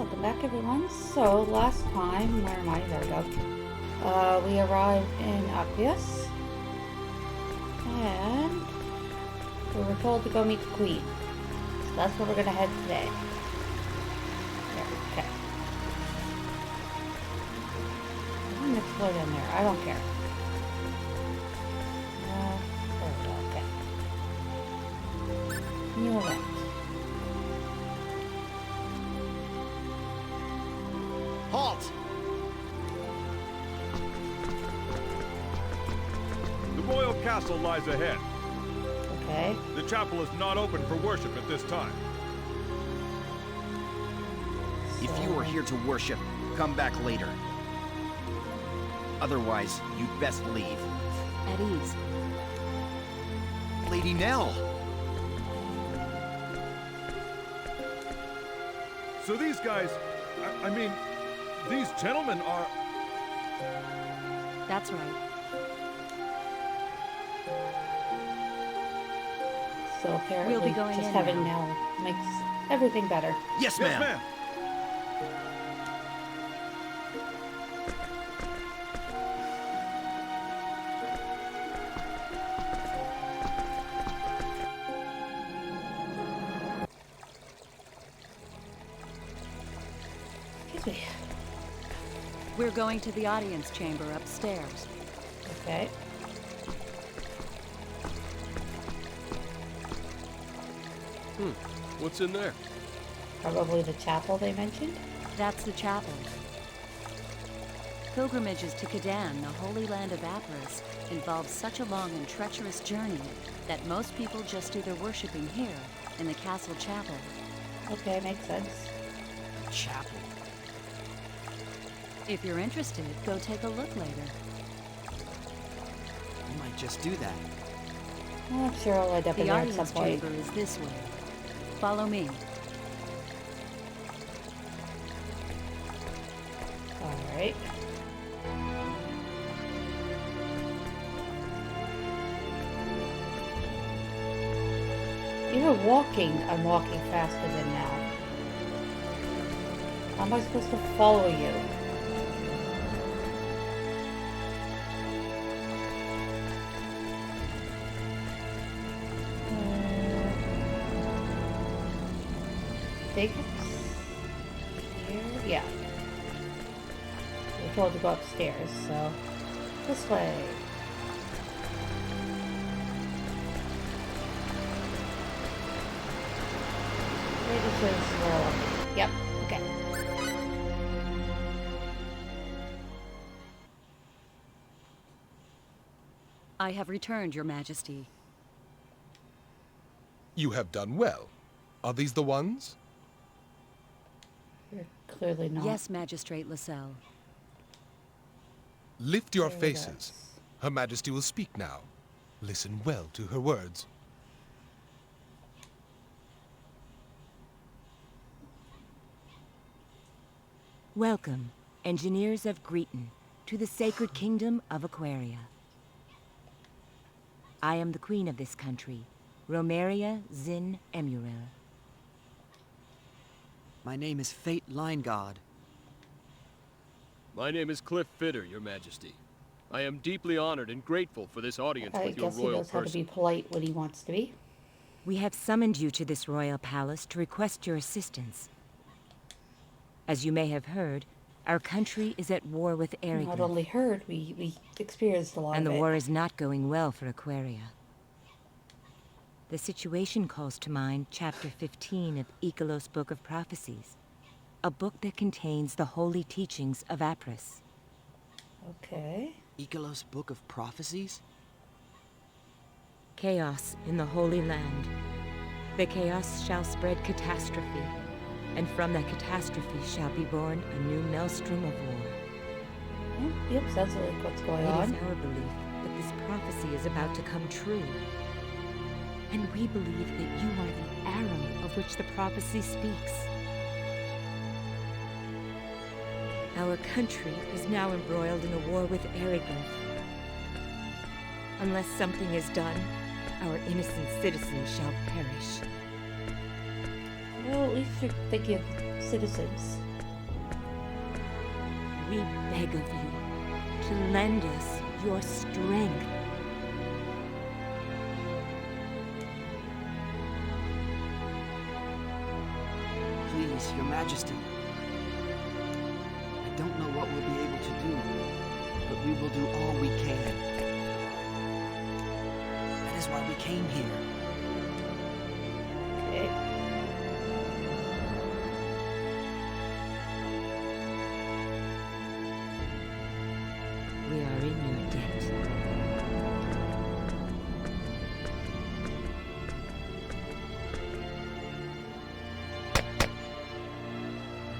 Welcome back, everyone. So, last time, where am I? There we go. We arrived in Appius, and we were told to go meet the Queen. So that's where we're gonna head today. There, okay. I'm gonna explore down there. I don't care. There we go. Okay. New event. Halt! The royal castle lies ahead. Okay. The chapel is not open for worship at this time. If you are here to worship, come back later. Otherwise, you'd best leave. At ease. Lady Nell! So these guys, I mean, these gentlemen are... That's right. So apparently, We'll be going just in having now. Nell makes everything better. Yes, Yes, ma'am! ma'am. Excuse me. We're going to the audience chamber upstairs. Okay. What's in there? Probably the chapel they mentioned. That's the chapel. Pilgrimages to Kadan, the holy land of Apris, involve such a long and treacherous journey that most people just do their worshipping here, in the castle chapel. Okay, makes sense. Chapel. If you're interested, go take a look later. You might just do that. Well, I'm sure I'll end up in The there at some audience point. chamber is this way. Follow me. Alright. Even walking, I'm walking faster than now. How am I supposed to follow you? Think it's here? Yeah. We're told to go upstairs, so this way. This is yep, okay. I have returned, Your Majesty. You have done well. Are these the ones? You're clearly not. Yes, Magistrate Lascelles. Lift your There it faces. is. Her Majesty will speak now. Listen well to her words. Welcome, engineers of Greeton, to the sacred kingdom of Aquaria. I am the queen of this country, Romeria Zin Emuril. My name is Fate Line God. My name is Cliff Fitter, Your Majesty. I am deeply honored and grateful for this audience I with your guess he royal knows how to be person. polite when he wants to be. We have summoned you to this royal palace to request your assistance. As you may have heard, our country is at war with Not Ariglyph, only heard, we experienced a lot and of the it. war is not going well for Aquaria. The situation calls to mind Chapter 15 of Icolos' Book of Prophecies, a book that contains the holy teachings of Apris. Okay. Icolos' Book of Prophecies? Chaos in the Holy Land. The chaos shall spread catastrophe, and from that catastrophe shall be born a new maelstrom of war. Yep, sounds like what's going It is on. our belief that this prophecy is about to come true. And we believe that you are the arrow of which the prophecy speaks. Our country is now embroiled in a war with Ariglyph. Unless something is done, our innocent citizens shall perish. Well, at least you're thinking of citizens. we beg of you to lend us your strength. Please, Your Majesty. I don't know what we'll be able to do, but we will do all we can. That is why we came here. Okay. We are in your debt.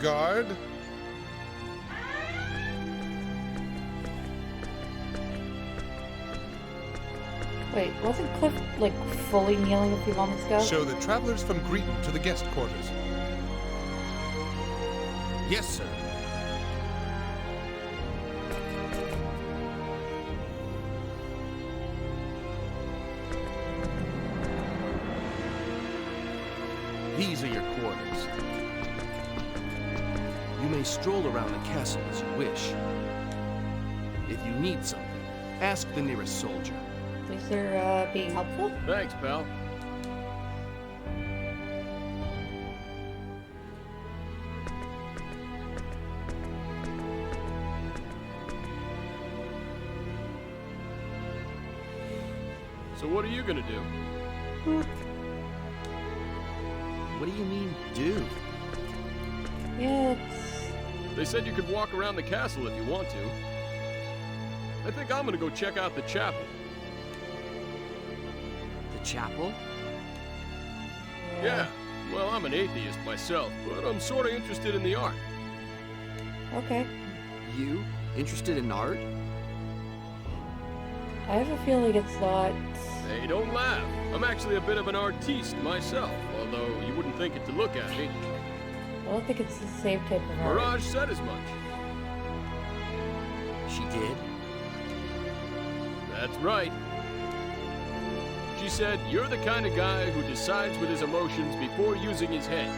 Guard? Wait, wasn't Cliff, like, fully kneeling a few moments ago? Show the travelers from Greeton to the guest quarters. Yes, sir. These are your quarters. You may stroll around the castle as you wish. If you need something, ask the nearest soldier. Is there, being helpful? Thanks, pal. So what are you gonna do? What do you mean, do? Yeah, They said you could walk around the castle if you want to. I think I'm gonna go check out the chapel. The chapel? Yeah, well, I'm an atheist myself, but I'm sorta interested in the art. okay. You? Interested in art? I have a feeling it's not... Hey, don't laugh. I'm actually a bit of an artiste myself, although you wouldn't think it to look at me. I don't think it's the same type of art. Mirage said as much. She did? That's right. She said, you're the kind of guy who decides with his emotions before using his head.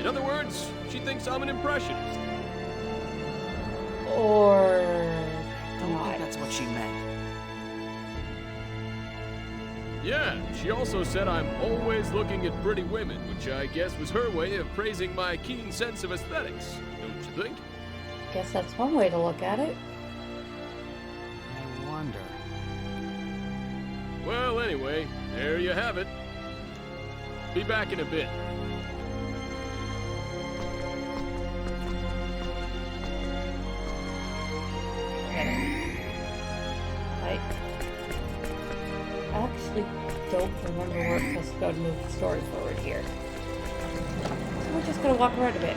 In other words, she thinks I'm an impressionist. Or... I don't think that's what she meant. Yeah, she also said I'm always looking at pretty women, which I guess was her way of praising my keen sense of aesthetics, don't you think? Guess that's one way to look at it. I wonder. Well, anyway, there you have it. Be back in a bit. I actually don't remember where it was to go to move the story forward here. So we're just gonna walk around a bit.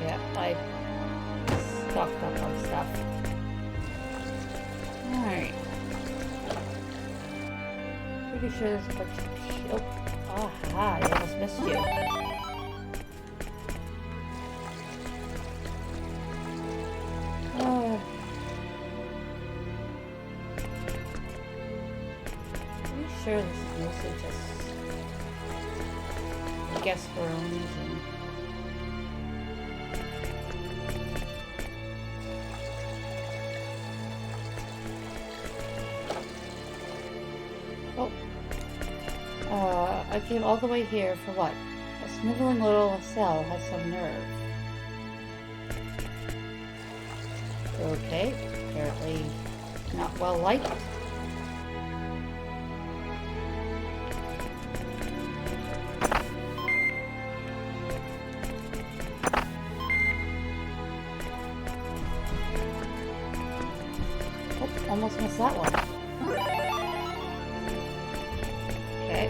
Yeah, I stocked up on stuff. Alright. Pretty sure there's a bunch of shield. Aha, I almost missed you. Pretty sure this is mostly just, I guess, for our own reason. I came all the way here for what? A sniveling little cell has some nerve. Okay, apparently not well liked. Oh, almost missed that one. Okay.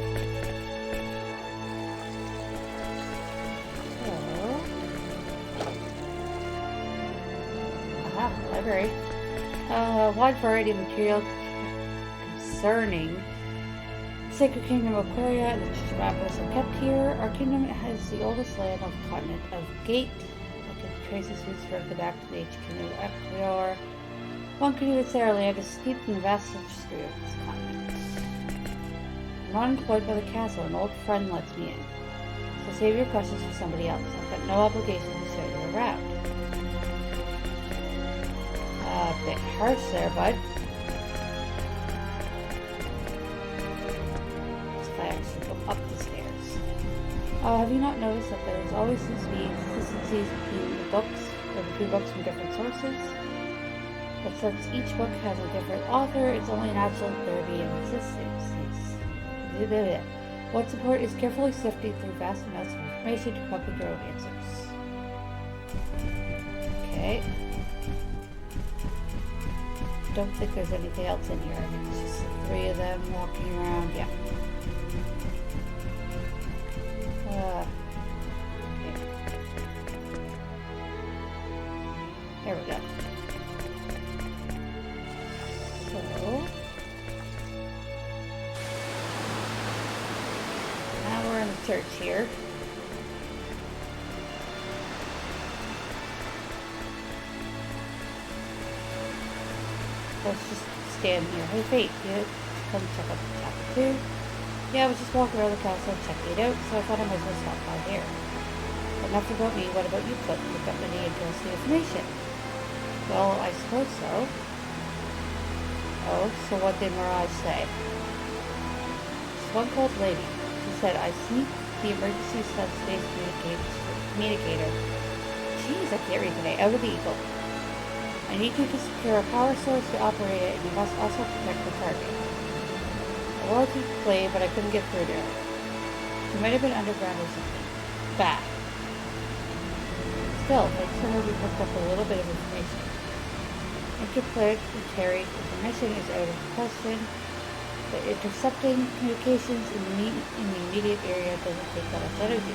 Library. A wide variety of material concerning the Sacred Kingdom of Aquaria and the Church of Apples are kept here. Our kingdom has the oldest land on the continent of Gate. I can trace its roots further back to the ancient kingdom of Ecuador. One could even say our land is steeped in the vast history of this continent. I'm not employed by the castle. An old friend lets me in. So save your questions for somebody else. I've got no obligation to show you around. A bit harsh there, bud. If I actually go up the stairs. Have you not noticed that there always seems to be inconsistencies between the books, or between books from different sources? But since each book has a different author, it's only natural that there be inconsistencies. What's important is carefully sifting through vast amounts of information to come up with your own answers. Okay. Don't think there's anything else in here. I mean, it's just the three of them walking around. Yeah. Okay. There we go. So now we're in the church here. Let's just stand here. Hey, Fate, you come check out chapter 2. Yeah, I was just walking around the castle and checking it out, so I thought I might as well stop by here. Enough about me, what about you, Cliff? You've got any interesting information? Well, I suppose so. Oh, so what did Mirage say? This one called Lady. She said, I sneaked the emergency subspace communicator. Jeez, I can't read today. Out of the Eagle. I need you to secure a power source to operate it, and you must also protect the target. I wanted to play, but I couldn't get through to her. She might have been underground or something. Bah. Still, thanks to her, we picked up a little bit of information. Interplanetary information is out of the question, but intercepting communications in the immediate area doesn't take that much energy.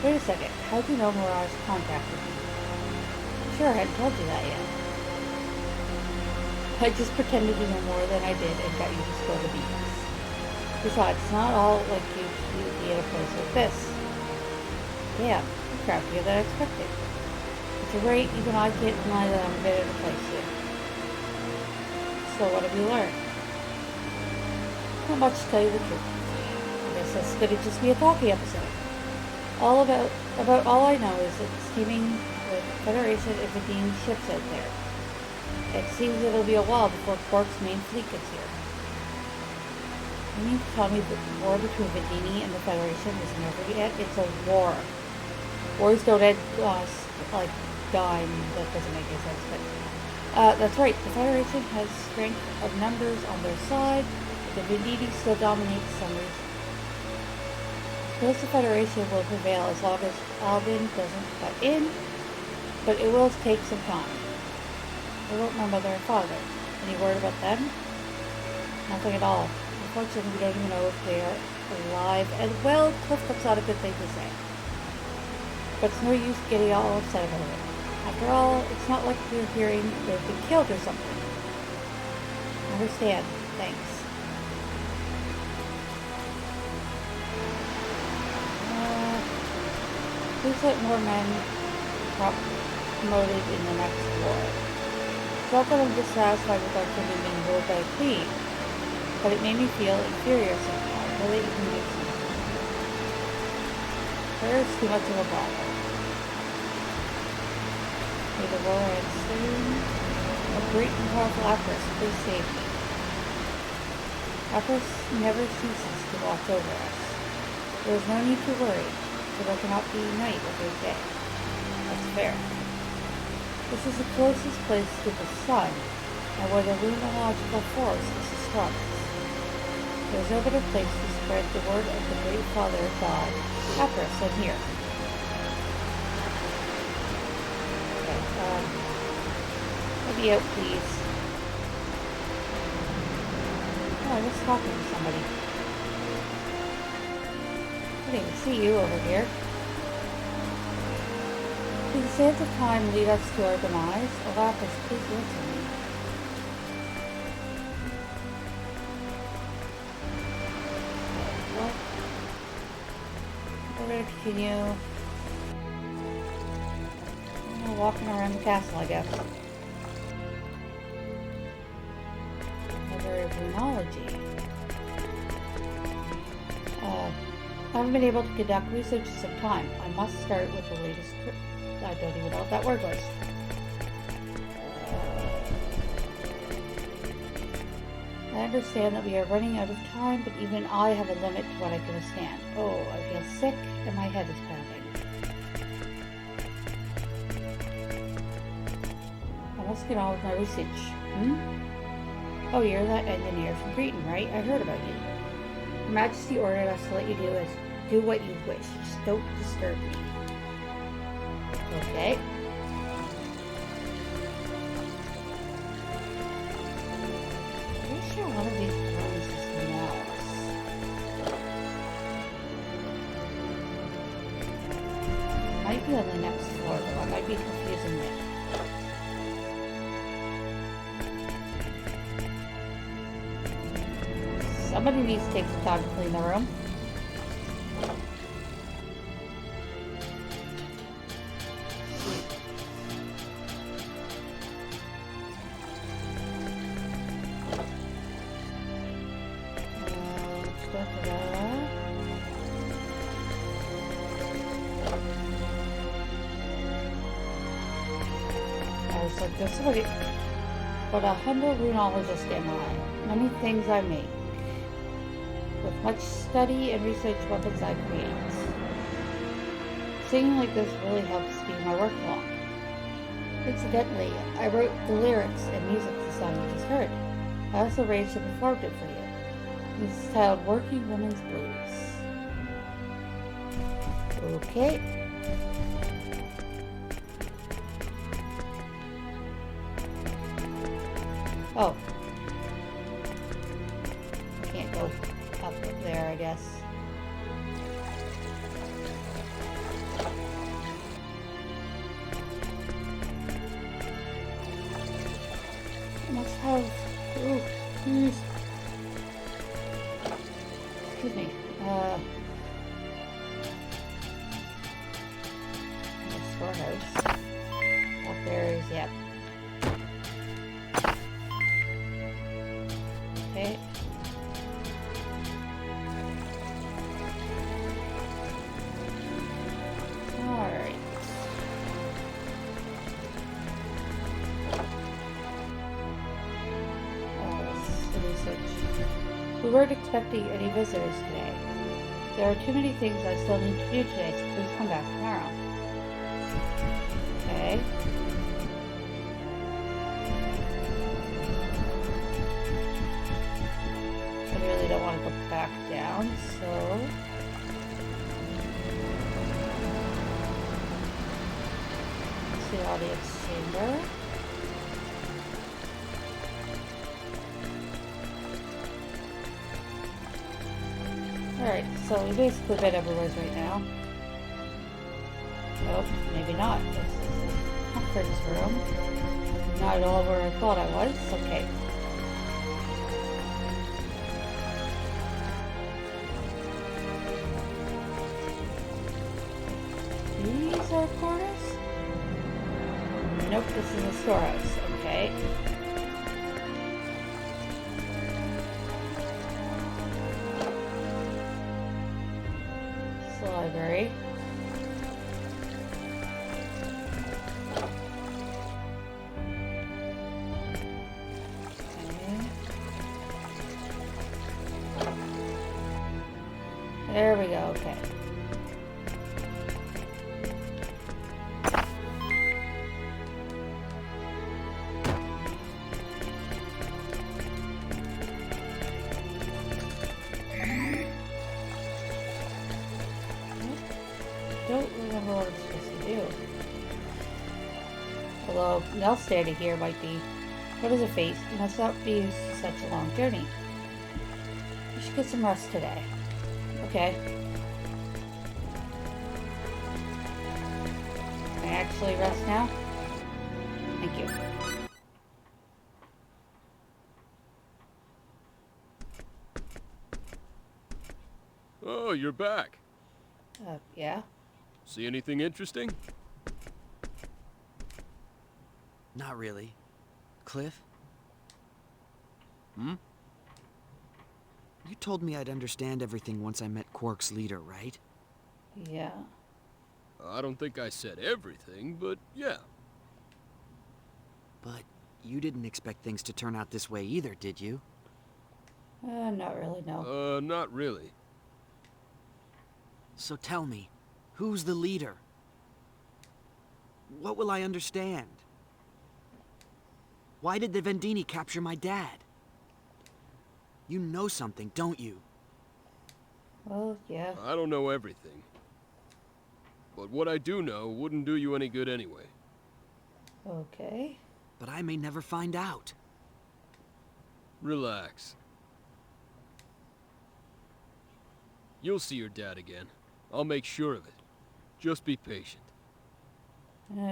Wait a second, how do you know Mirage contacted me? Sure, I hadn't told you that yet. I just pretended to know more than I did and got you to spill the beans. Besides, it's not all like you to be at a place like this. Damn, you're crappier than I expected. But you're right, even I can't deny that I'm a bit at a place here. So what have you learned? Not much to tell you the truth. I guess this could just be a talkie episode. About all I know is it's teaming with Federation and Vidine ships out there. It seems it'll be a while before Quark's main fleet gets here. You mean to tell me that the war between Vidini and the Federation is never yet? It's a war. Wars don't end like dying. That doesn't make any sense, but that's right. The Federation has strength of numbers on their side, but the Vidini still dominate for some reason. I suppose the Federation will prevail as long as Alvin doesn't cut in, but it will take some time. What about my mother and father? Any word about them? Nothing at all. Unfortunately, we don't even know if they are alive. And, well, Cliff, that's not a good thing to say. But it's no use getting all upset about it. After all, it's not like we're hearing they've been killed or something. Understand. Thanks. Please let more men promoted in the next war. It's not that I'm dissatisfied with our kingdom being ruled by a queen, but it made me feel inferior somehow. I really even makes me. There's too much of a bother. May the war end soon. A great and powerful Appress, please save me. Appress never ceases to watch over us. There is no need to worry, for there cannot be night every day. That's fair. This is the closest place to the sun, and where the luminological force is the strongest. There is no better place to spread the word of the great Father of God, Appress, than here. Okay, let me out, please. Oh, I was talking to somebody. I didn't even see you over here. Do the sands of time lead us to our demise? Oh, Appress, please answer me. What? We're going to continue walking around the castle, I guess. Library of Runology. I haven't been able to conduct research in some time. I must start with the latest. I don't even know what that word was. I understand that we are running out of time, but even I have a limit to what I can withstand. Oh, I feel sick and my head is pounding. I must get on with my research. Oh, you're that engineer from Cretan, right? I heard about you. Your Majesty ordered us to let you do what you wish. Just don't disturb me. Okay. I'm sure one of these rooms is Nels. Might be on the next floor, though. I might be confusing it. Somebody needs to take some time to clean the room. There's somebody, but a humble runologist am I. Many things I make. With much study and research weapons I create. Singing like this really helps speed my work along. Incidentally, I wrote the lyrics and music to the song you just heard. I also arranged and performed it for you. This is titled Working Woman's Blues. Okay. Oh. Can't go up there, I guess. I must have... Ooh, please. Excuse me. The storehouse. Up there is, yep. Okay. Alright. We weren't expecting any visitors today. There are too many things I still need to do today, so please come back tomorrow. Okay. I really don't want to go back down, so... Let's see the audience chamber. Alright, so we basically been everywhere right now. Nope, maybe not. This is a conference room. Not at all where I thought I was. Okay. These are quarters? Nope, this is a storehouse. Okay. Library. Okay. There we go, okay. Don't remember what I'm supposed to do. Although, Nell standing here might be... What is a face? You must not be used to such a long journey. You should get some rest today. Okay. Can I actually rest now? Thank you. Oh, you're back. Yeah? See anything interesting? Not really. Cliff? You told me I'd understand everything once I met Quark's leader, right? Yeah. I don't think I said everything, but yeah. But you didn't expect things to turn out this way either, did you? Not really, no. Not really. So tell me, who's the leader? What will I understand? Why did the Vendini capture my dad? You know something, don't you? Well, yeah. I don't know everything. But what I do know wouldn't do you any good anyway. Okay. But I may never find out. Relax. You'll see your dad again. I'll make sure of it. Just be patient.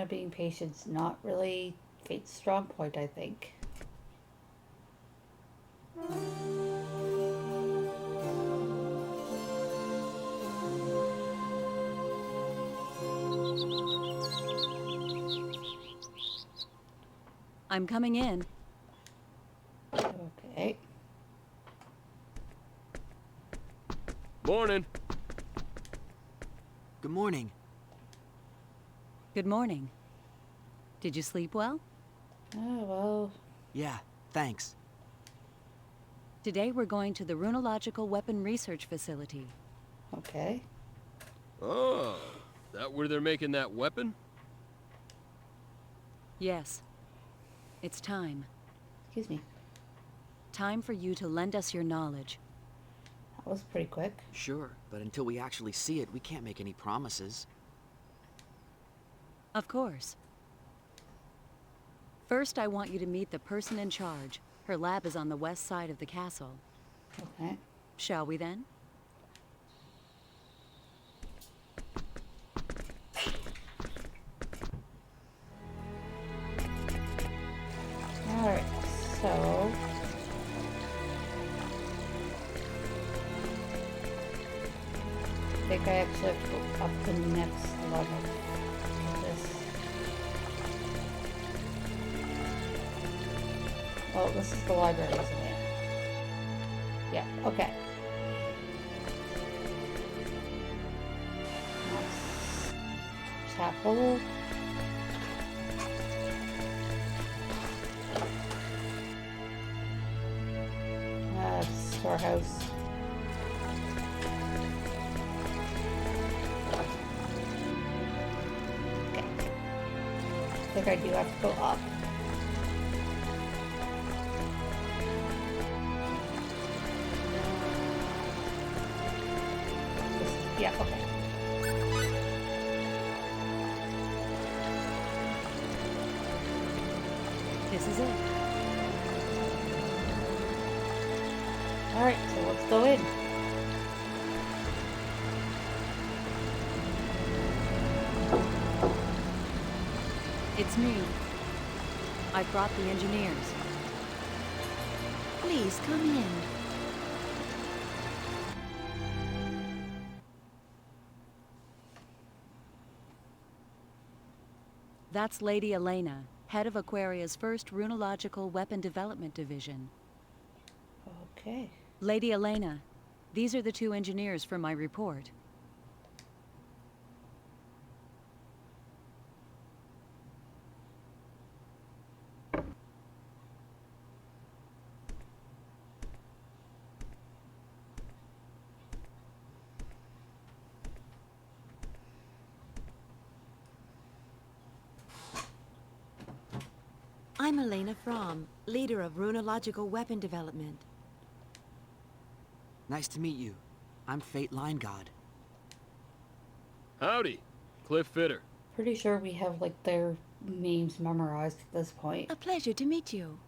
Being patient's not really Fate's strong point, I think. I'm coming in. Okay. Morning. Good morning. Good morning. Did you sleep well? Oh, well. Yeah, thanks. Today we're going to the Runological Weapon Research Facility. Okay. Oh, that where they're making that weapon? Yes. It's time. Excuse me. Time for you to lend us your knowledge. That was pretty quick. Sure, but until we actually see it, we can't make any promises. Of course. First, I want you to meet the person in charge. Her lab is on the west side of the castle. Okay. Shall we then? Alright, so... I think I actually have to go up the next level of this. Oh, this is the library, isn't it? Yeah, okay. Next chapel. Storehouse. Okay. I think I do have to go up. Yeah, okay. This is it. Alright, so let's go in. It's me. I brought the engineers. Please come in. That's Lady Elena, head of Aquaria's first Runological Weapon Development Division. Okay. Lady Elena, these are the two engineers for my report. I'm Elena Fromm, leader of Runological Weapon Development. Nice to meet you. I'm Fate Line God. Howdy. Cliff Fitter. Pretty sure we have, like, their names memorized at this point. A pleasure to meet you.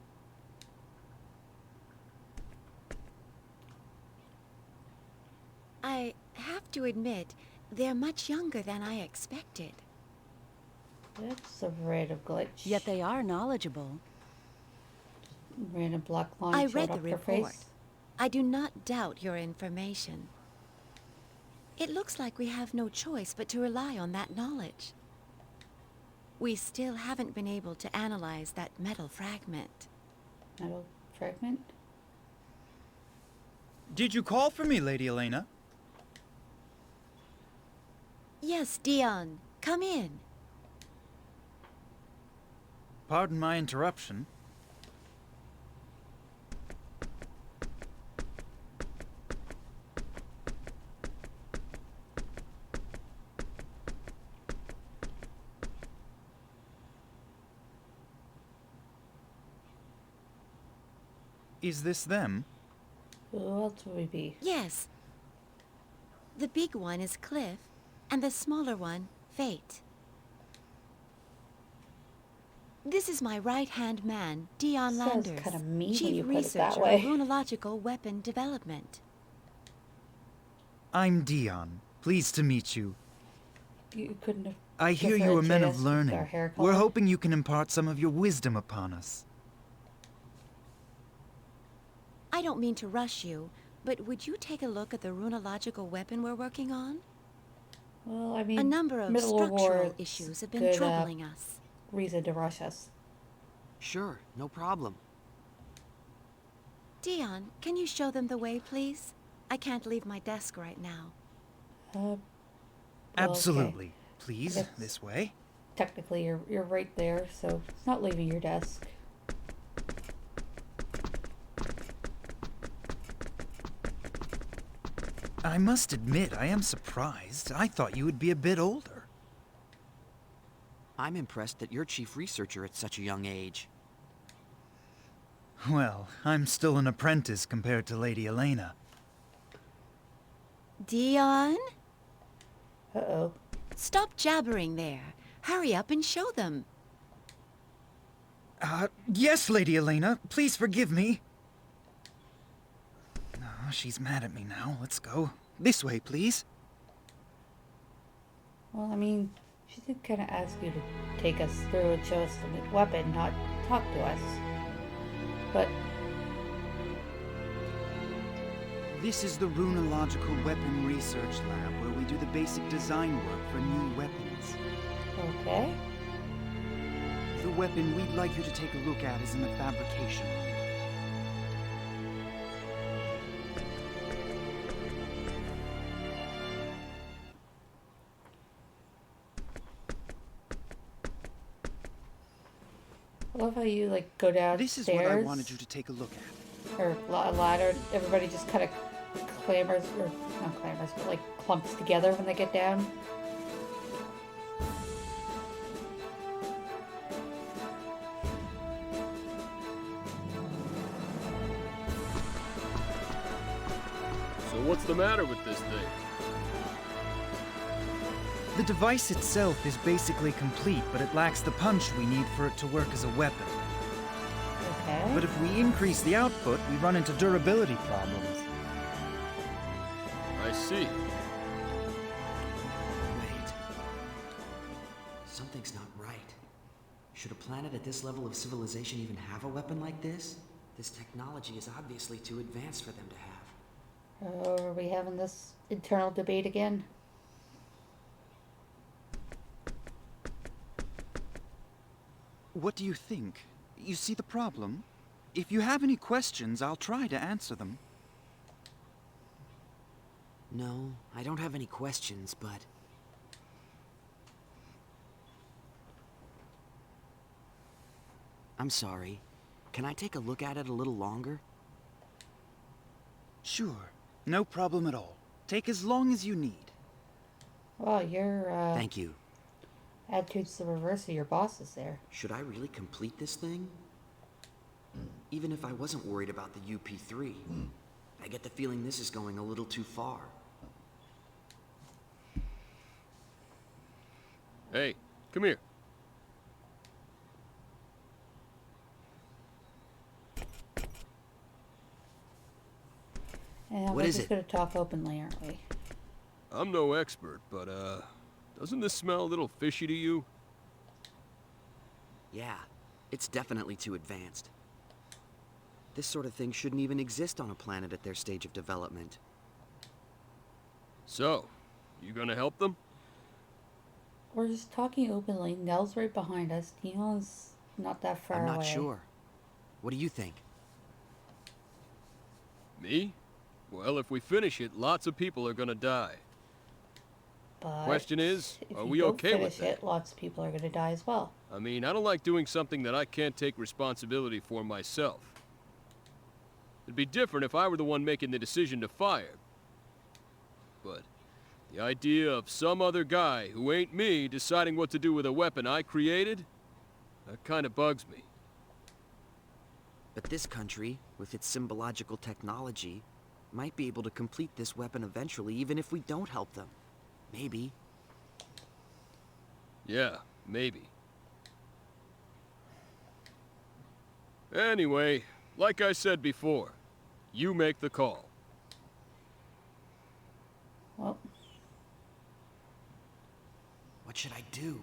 I have to admit, they're much younger than I expected. That's a random glitch. Yet they are knowledgeable. Random black line I showed read up the her report. face. I do not doubt your information. It looks like we have no choice but to rely on that knowledge. We still haven't been able to analyze that metal fragment. Metal fragment? Did you call for me, Lady Elena? Yes, Dion. Come in. Pardon my interruption. Is this them? Who else would we be? Yes. The big one is Cliff, and the smaller one, Fate. This is my right-hand man, Dion Sounds Landers, kinda mean when Chief you put it that Researcher way. of Runological Weapon Development. I'm Dion. Pleased to meet you. You couldn't have. I hear you are men of learning. Our hair We're color? hoping you can impart some of your wisdom upon us. I don't mean to rush you, but would you take a look at the runological weapon we're working on? Well, I mean, A number of Middle War structural is issues have been good, troubling us. reason to rush us. Sure, no problem. Dion, can you show them the way, please? I can't leave my desk right now. Well, Absolutely. okay. Please, Yes. this way. Technically, you're right there, so it's not leaving your desk. I must admit, I am surprised. I thought you would be a bit older. I'm impressed that you're chief researcher at such a young age. Well, I'm still an apprentice compared to Lady Elena. Dion? Uh-oh. Stop jabbering there. Hurry up and show them. Yes, Lady Elena. Please forgive me. Oh, she's mad at me now. Let's go. This way, please. Well, I mean, she did kind of ask you to take us through and show us the weapon, not talk to us. But, This is the Runological Weapon Research Lab, where we do the basic design work for new weapons. okay. The weapon we'd like you to take a look at is in the fabrication room. I love how you, like, go downstairs. This is what I wanted you to take a look at. Or a ladder, everybody just kind of clambers, or not clambers, but like clumps together when they get down. So what's the matter with this thing? The device itself is basically complete, but it lacks the punch we need for it to work as a weapon. Okay. But if we increase the output, we run into durability problems. I see. Wait. Something's not right. Should a planet at this level of civilization even have a weapon like this? This technology is obviously too advanced for them to have. Oh, are we having this internal debate again? What do you think? You see the problem? If you have any questions, I'll try to answer them. No, I don't have any questions, but... I'm sorry. Can I take a look at it a little longer? Sure. No problem at all. Take as long as you need. Well, your Thank you. attitude's the reverse of your boss's there. Should I really complete this thing? Even if I wasn't worried about the UP3, I get the feeling this is going a little too far. Hey, come here. And What we're is just it? gonna talk openly, aren't we? I'm no expert, but, doesn't this smell a little fishy to you? Yeah, it's definitely too advanced. This sort of thing shouldn't even exist on a planet at their stage of development. So, you gonna help them? We're just talking openly. Nell's right behind us. Dion's not that far away. I'm not sure. What do you think? Me? Well, if we finish it, lots of people are gonna die. But Question is, if are you we don't okay with finish that? it, lots of people are going to die as well. I mean, I don't like doing something that I can't take responsibility for myself. It'd be different if I were the one making the decision to fire. But the idea of some other guy who ain't me deciding what to do with a weapon I created, that kind of bugs me. But this country, with its symbological technology, might be able to complete this weapon eventually, even if we don't help them. Maybe. Yeah, maybe. Anyway, like I said before, you make the call. Well, What should I do?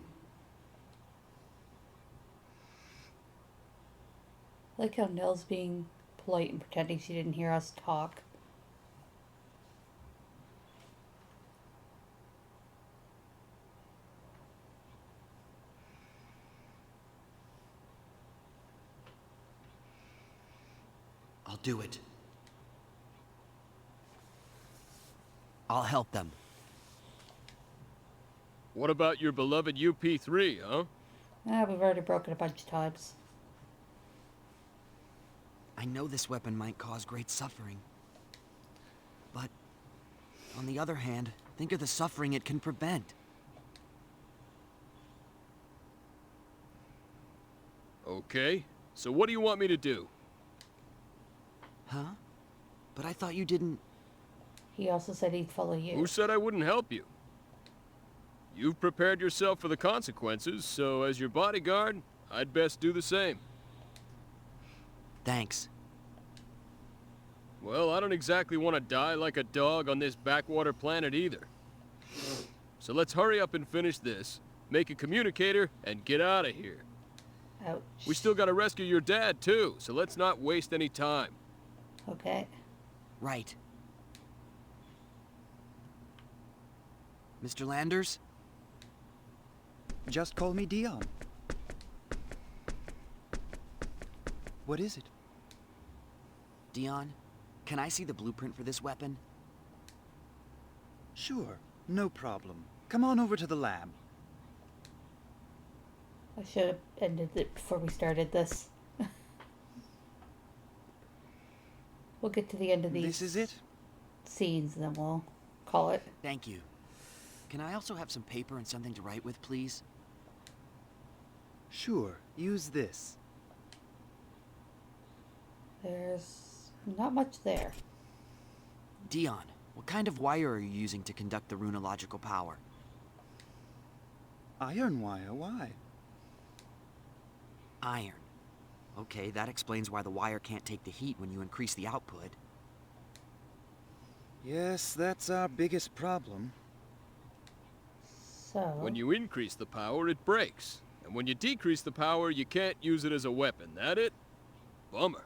I like how Nell's being polite and pretending she didn't hear us talk. I'll do it. I'll help them. What about your beloved UP3, huh? We've already broken a bunch of times. I know this weapon might cause great suffering. But, on the other hand, think of the suffering it can prevent. Okay, so what do you want me to do? Huh? But I thought you didn't... He also said he'd follow you. Who said I wouldn't help you? You've prepared yourself for the consequences, so as your bodyguard, I'd best do the same. Thanks. Well, I don't exactly want to die like a dog on this backwater planet either. So let's hurry up and finish this, make a communicator, and get out of here. Ouch. We still gotta rescue your dad, too, so let's not waste any time. Okay. Right. Mr. Landers? Just call me Dion. What is it? Dion, can I see the blueprint for this weapon? Sure, no problem. Come on over to the lab. I should have ended it before we started this. We'll get to the end of these This is it? scenes and then we'll call it. Thank you. Can I also have some paper and something to write with, please? Sure, use this. There's not much there. Dion, what kind of wire are you using to conduct the runological power? Iron wire, why? Iron. Okay, that explains why the wire can't take the heat when you increase the output. Yes, that's our biggest problem. So, When you increase the power, it breaks. And when you decrease the power, you can't use it as a weapon. That it? Bummer.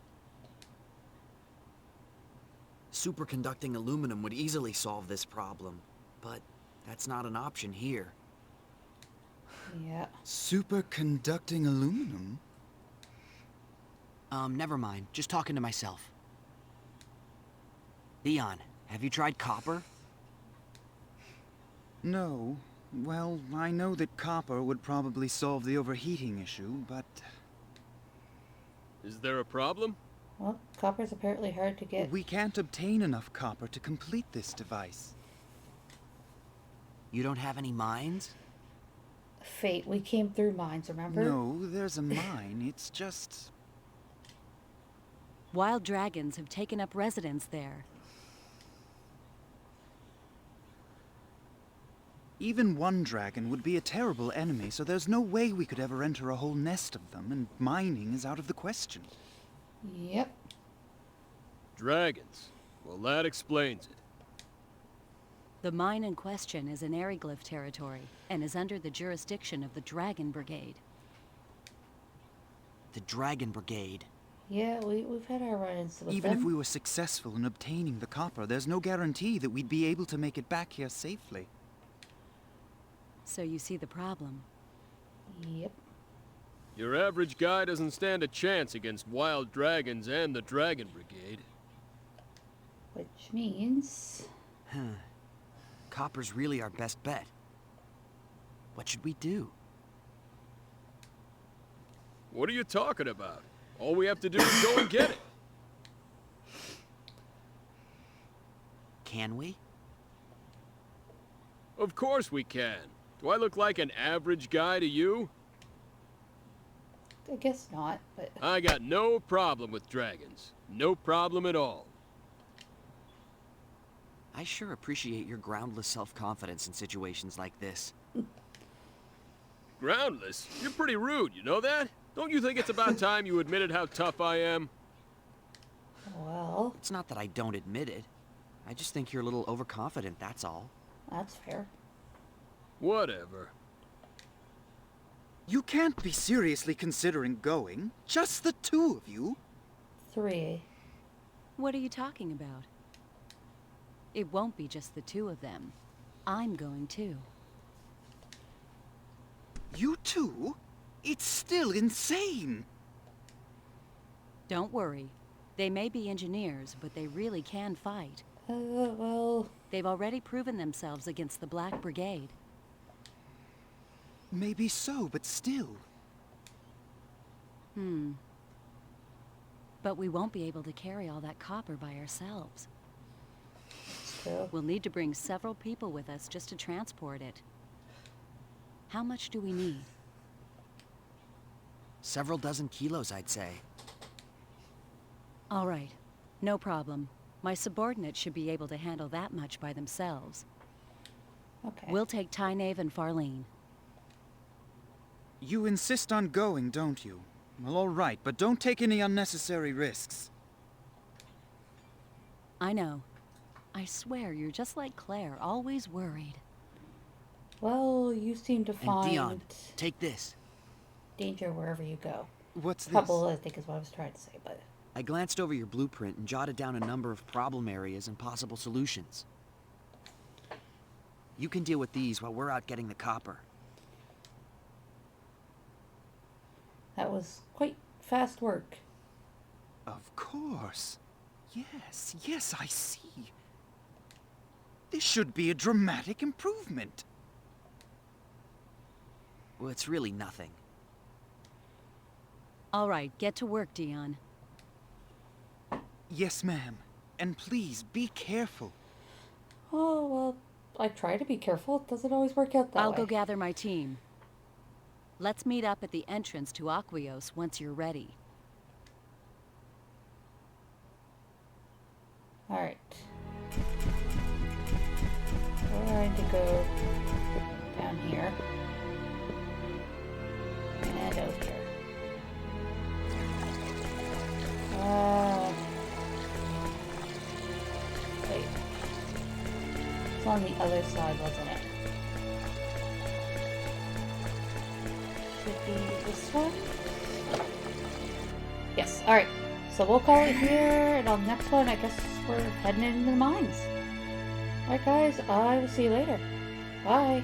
Superconducting aluminum would easily solve this problem, but that's not an option here. yeah. Superconducting aluminum? Never mind. Just talking to myself. Dion, have you tried copper? No. Well, I know that copper would probably solve the overheating issue, but... Is there a problem? Well, copper's apparently hard to get. we can't obtain enough copper to complete this device. You don't have any mines? Fate, we came through mines, remember? No, there's a mine. It's just... Wild dragons have taken up residence there. Even one dragon would be a terrible enemy, so there's no way we could ever enter a whole nest of them, and mining is out of the question. Yep. Dragons. Well, that explains it. The mine in question is in Aryglyph territory and is under the jurisdiction of the Dragon Brigade. The Dragon Brigade. Yeah, we've had our run-ins with Even them. if we were successful in obtaining the copper, there's no guarantee that we'd be able to make it back here safely. So you see the problem. Yep. Your average guy doesn't stand a chance against wild dragons and the Dragon Brigade. Which means... Copper's really our best bet. What should we do? What are you talking about? All we have to do is go and get it. Can we? Of course we can. Do I look like an average guy to you? I guess not, but... I got no problem with dragons. No problem at all. I sure appreciate your groundless self-confidence in situations like this. Groundless? You're pretty rude, you know that? Don't you think it's about time you admitted how tough I am? Well... It's not that I don't admit it. I just think you're a little overconfident, that's all. That's fair. Whatever. You can't be seriously considering going. Just the two of you. 3. What are you talking about? It won't be just the two of them. I'm going too. You two? It's still insane. Don't worry. They may be engineers, but they really can fight. Well... They've already proven themselves against the Black Brigade. Maybe so, but still. But we won't be able to carry all that copper by ourselves. True. We'll need to bring several people with us just to transport it. How much do we need? Several dozen kilos, I'd say. All right. No problem. My subordinates should be able to handle that much by themselves. Okay. We'll take Tynaeve and Farlene. You insist on going, don't you? Well, all right, but don't take any unnecessary risks. I know. I swear, you're just like Claire, always worried. Well, you seem to And find Dion, take this. danger wherever you go. What's this? Trouble, I think, is what I was trying to say, but... I glanced over your blueprint and jotted down a number of problem areas and possible solutions. You can deal with these while we're out getting the copper. That was quite fast work. Of course. Yes, I see. This should be a dramatic improvement. Well, it's really nothing. All right, get to work, Dion. Yes, ma'am. And please, be careful. Oh, well, I try to be careful. It doesn't always work out that I'll way. go gather my team. Let's meet up at the entrance to Aquios once you're ready. Alright. We're going to go down here. And out here. Wait. It's on the other side, wasn't it? Should be this one? Yes, alright. So we'll call it here, and on the next one, I guess we're heading into the mines. Alright guys, I will see you later. Bye.